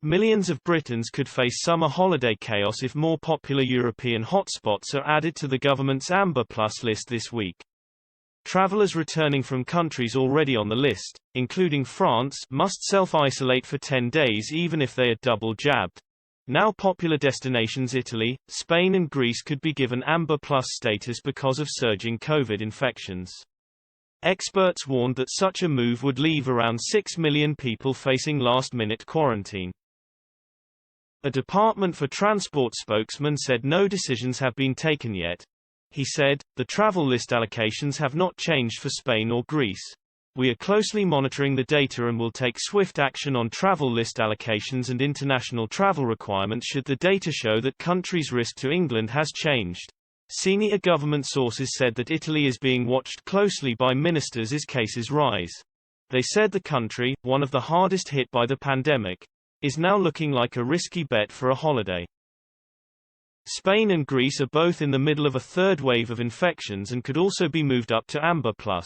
Millions of Britons could face summer holiday chaos if more popular European hotspots are added to the government's Amber Plus list this week. Travelers returning from countries already on the list, including France, must self-isolate for 10 days even if they are double-jabbed. Now popular destinations Italy, Spain and Greece could be given Amber Plus status because of surging COVID infections. Experts warned that such a move would leave around 6 million people facing last-minute quarantine. A Department for Transport spokesman said no decisions have been taken yet. He said, "The travel list allocations have not changed for Spain or Greece. We are closely monitoring the data and will take swift action on travel list allocations and international travel requirements should the data show that countries' risk to England has changed." Senior government sources said that Italy is being watched closely by ministers as cases rise. They said the country, one of the hardest hit by the pandemic, is now looking like a risky bet for a holiday. Spain and Greece are both in the middle of a third wave of infections and could also be moved up to Amber Plus.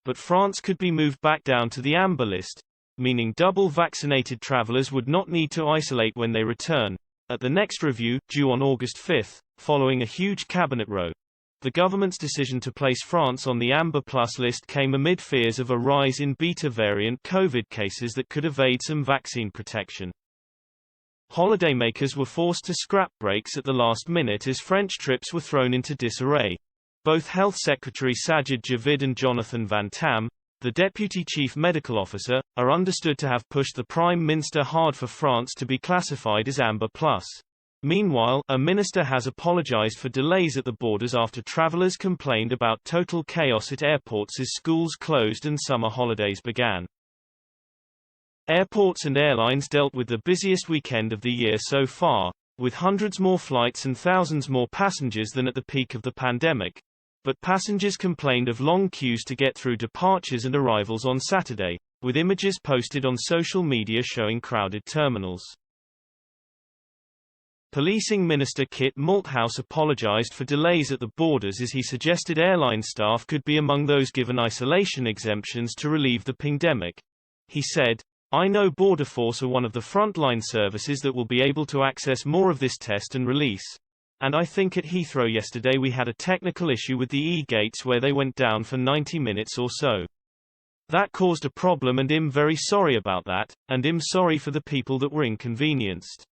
But France could be moved back down to the Amber list, meaning double-vaccinated travelers would not need to isolate when they return. At the next review, due on August 5, following a huge cabinet row, the government's decision to place France on the Amber Plus list came amid fears of a rise in Beta variant COVID cases that could evade some vaccine protection. Holidaymakers were forced to scrap breaks at the last minute as French trips were thrown into disarray. Both Health Secretary Sajid Javid and Jonathan Van Tam, the Deputy Chief Medical Officer, are understood to have pushed the Prime Minister hard for France to be classified as Amber Plus. Meanwhile, a minister has apologized for delays at the borders after travelers complained about total chaos at airports as schools closed and summer holidays began. Airports and airlines dealt with the busiest weekend of the year so far, with hundreds more flights and thousands more passengers than at the peak of the pandemic. But passengers complained of long queues to get through departures and arrivals on Saturday, with images posted on social media showing crowded terminals. Policing Minister Kit Malthouse apologized for delays at the borders as he suggested airline staff could be among those given isolation exemptions to relieve the pandemic. He said, "I know Border Force are one of the frontline services that will be able to access more of this test and release. And I think at Heathrow yesterday we had a technical issue with the e-gates where they went down for 90 minutes or so. That caused a problem and I'm very sorry about that, and I'm sorry for the people that were inconvenienced."